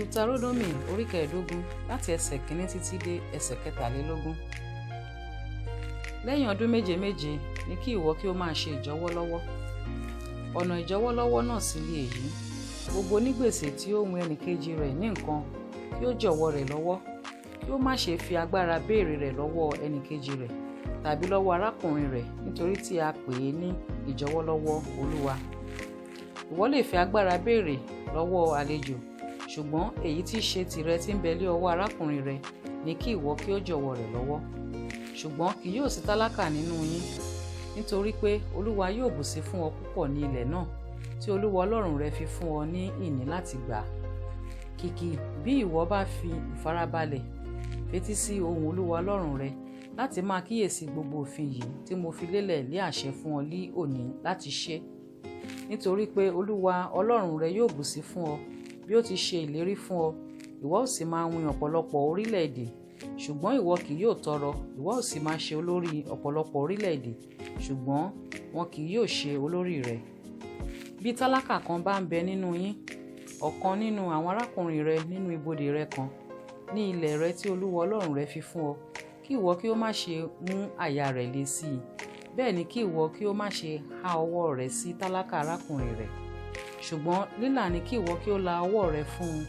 Deuteronomy orí Kedogun láti ẹsẹ̀ 1 títí dé ẹsẹ̀ 23. Lẹ́yìn ọdún méje ni kí ìwọ kí ó máa ṣe ìjọwọ́lọ́wọ́. Ọ̀nà ìjọwọ́lọ́wọ́ náà sì lé èyí: gbogbo onígbèsè tí ó hun ẹnìkejì rẹ̀ ní nǹkan kí ó jọ̀wọ́ rẹ̀ lọ́wọ́, kí ó má ṣe fi agbára béèrè rẹ̀ lọ́wọ́ ẹnìkejì rẹ̀ tàbí lọ́wọ́ arákùnrin rẹ̀, nítorí tí a pè é ní ìjọwọ́lọ́wọ́ Olúwa. Ìwọ lè fi agbára béèrè lọ́wọ́ àlejò, ṣùgbọ́n èyí tí í ṣe tìrẹ tí ń bẹ lé ọwọ́ arákùnrin rẹ̀ ni kí ìwọ kí ó jọ̀wọ́ rẹ̀ lọ́wọ́. Ṣùgbọ́n kì yóò sí tálákà nínú yín, nítorí pé Olúwa yóò bùsí fún ọ púpọ̀ ní ilẹ̀ náà tí Olúwa Ọlọ́run rẹ fi fún ọ ní ìní láti gbà. Kìkì bí ìwọ bá fi ìfarabalẹ̀ fetí sí ohùn Olúwa Ọlọ́run rẹ láti máa kíyèsí gbogbo òfin yìí tí mo fi lélẹ̀ lé àṣẹ fún ọ lí òní láti ṣe. Nítorí pé Olúwa Ọlọ́run rẹ yóò bùsí fún ọ bí ó ti ṣe ìlérí fún ọ, ìwọ ó sì máa wín ọ̀pọ̀lọpọ̀ orílẹ̀-èdè. Ṣùgbọ́n ìwọ kì yóò tọrọ, ìwọ ó sì máa ṣe olórí ọ̀pọ̀lọpọ̀ orílẹ̀-èdè, ṣùgbọ́n wọn kì yóò ṣe olórí rẹ. Bí tálákà kan bá ń bẹ nínú yín, ọ̀kan nínú àwọn arákùnrin rẹ nínú ibodè rẹ kan, ní ilẹ̀ rẹ tí Olúwa Ọlọ́run rẹ fi fún ọ, kí ìwọ kí ó má ṣe mú àyà rẹ̀ le sí i, bẹ́ẹ̀ ni kí ìwọ kí ó má ṣe há ọwọ́ rẹ̀ sí tálákà arákùnrin rẹ̀. Ṣùgbọ́n lílà ni kí ìwọ kí ó la ọwọ́ rẹ̀ fún un,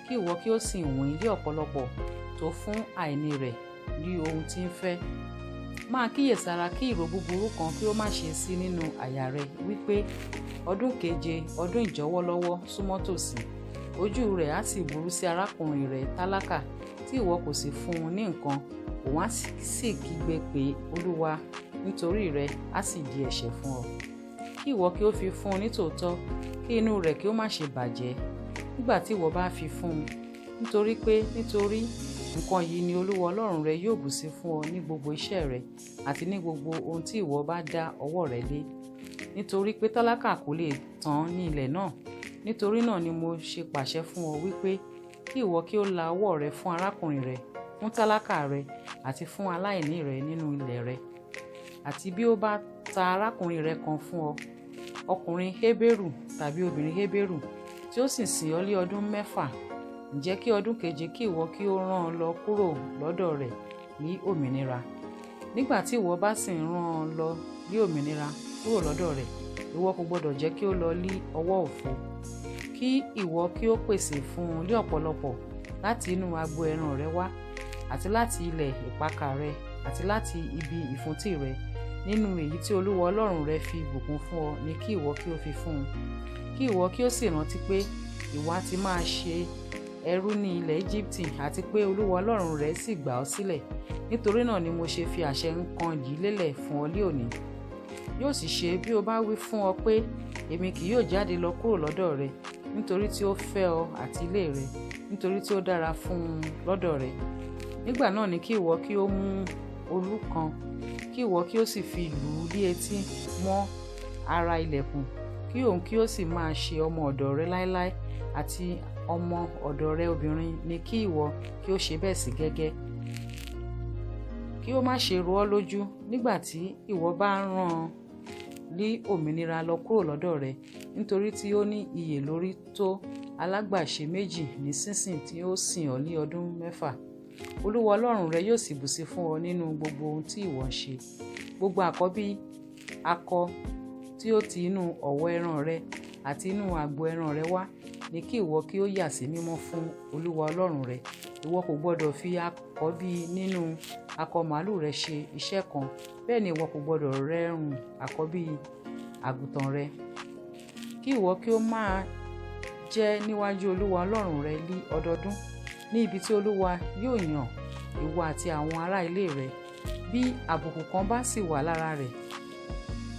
kí ìwọ kí ó sì wín lé ọ̀pọ̀lọpọ̀ tó fún àìní rẹ̀ rí ohun tí ń fẹ́. Máa kíyèsára kí ìró búburú kan kí ó má ṣe sí nínú àyà rẹ wípé ọdún keje, ọdún ìjọwọ́lọ́wọ́ súnmọ́ tòsí, ojú rẹ̀ á sì burú sí arákùnrin rẹ̀ tálákà tí ìwọ kò sì fún un ní nǹkan, òun á sì kígbe pé Olúwa nítorí rẹ̀ á sì di ẹ̀ṣẹ̀ fún ọ. Kí ìwọ kí ó fi fún un nítòótọ́, kí inú rẹ̀ kí ó má ṣe bàjẹ́ nígbà tí ìwọ bá fi fún un, nítorí nǹkan yìí ni Olúwa Ọlọ́run rẹ yóò bùsí fún ọ ní gbogbo iṣẹ́ rẹ àti ní gbogbo ohun tí ìwọ bá dá ọwọ́ rẹ lé. Nítorí pé tálákà kò lè tán ní ilẹ̀ náà, nítorí náà ni mo ṣe pàṣẹ fún ọ wípé kí ìwọ kí ó la ọwọ́ rẹ fún arákùnrin rẹ, fún tálákà rẹ àti fún aláìní rẹ nínú ilẹ̀ rẹ. Àti bí ó bá ta arákùnrin rẹ kan fún ọ, ọkùnrin Hébérù tàbí obìnrin Hébérù, tí ó sì sìn ọ́ lé ọdún 6, ǹjẹ́ kí ọdún keje kí ìwọ kí ó rán an lọ kúrò lọ́dọ̀ rẹ̀ ní òmìnira. Nígbà tí ìwọ bá sì ń rán an lọ ní òmìnira kúrò lọ́dọ̀ rẹ̀, ìwọ kò gbọdọ̀ jẹ́ kí ó lọ lí ọwọ́ òfo. Kí ìwọ kí ó pèsè fún un ní ọ̀pọ̀lọpọ̀ láti inú agbo ẹran rẹ wá, àti láti ilẹ̀ ìpakà rẹ, àti láti ibi ìfúntí rẹ. Nínú èyí tí Olúwa Ọlọ́run rẹ fi bùkún fún ọ ni kí ìwọ kí ó fi fún un. Kí ìwọ kí ó sì rántí pé ìwọ ti máa ṣe ẹrú ní ilẹ̀ Íjíbítì, àti pé Olúwa Ọlọ́run rẹ sì gbà ọ́ sílẹ̀. Nítorí náà ni mo ṣe fi àṣẹ nǹkan yìí lélẹ̀ fún ọ lé òní. Yóò sì ṣe bí ó bá wí fún ọ pé èmi kì yóò jáde lọ kúrò lọ́dọ̀ rẹ, nítorí tí ó fẹ́ ọ àti ilé rẹ, nítorí tí ó dára fún un lọ́dọ̀ rẹ. Nígbà náà ni kí ìwọ kí ó mú olú kan, kí ìwọ kí ó sì fi lù ú lé etí mọ́ ara ilẹ̀kùn, kí òun kí ó sì máa ṣe ọmọ ọ̀dọ̀ rẹ láéláé, àti ọmọ ọ̀dọ̀ rẹ obìnrin ni kí ìwọ kí ó ṣe bẹ́ẹ̀ sí gẹ́gẹ́. Kí ó má ṣe ro ọ́ lójú nígbà tí ìwọ bá rán an lé òmìnira lọ kúrò lọ́dọ̀ rẹ, nítorí tí ó ní iyè lórí tó alágbàṣe méjì ní sínsìn tí ó sìn ọ́ ní ọdún 6. Olúwa Ọlọ́run rẹ yóò sì bùsí fún ọ nínú gbogbo ohun tí ìwọ ń ṣe. Gbogbo àkọ́bí akọ tí ó ti inú ọ̀wọ́ ẹran rẹ àti inú agbo ẹran rẹ wá ni kí ìwọ kí ó yà sí mímọ́ fún Olúwa Ọlọ́run rẹ. Ìwọ kò gbọdọ̀ fi àkọ́bí nínú akọ màlúù rẹ ṣe iṣẹ́ kan, bẹ́ẹ̀ ni ìwọ kò gbọdọ̀ rẹ́rùn àkọ́bí àgùntàn rẹ. Kí ìwọ kí ó máa jẹ níwájú Olúwa Ọlọ́run rẹ ní ọdọọdún ní ibi tí Olúwa yóò yàn ìwọ àti àwọn ará ilé rẹ. Bí àbùkù kan bá sì wà lára rẹ̀,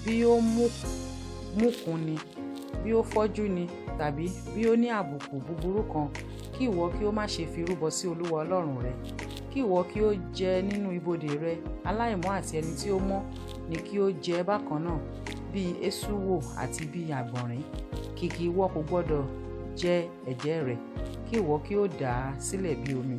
bí ó múkun ni, bí ó fọ́jú ni, tàbí bí ó ní àbùkù búburú kan, kí ìwọ kí ó má ṣe fi rúbọ sí Olúwa Ọlọ́run rẹ. Kí ìwọ kí ó jẹ nínú ibodè rẹ, aláìmọ́ àti ẹni tí ó mọ́ ni kí ó jẹ bákan náà, bí eṣúwò àti bí àgbọ̀nrín. Kìkì ìwọ kò gbọdọ̀ jẹ ẹ̀jẹ̀ rẹ̀, kí ìwọ kí ó dà á sílẹ̀ bí omi.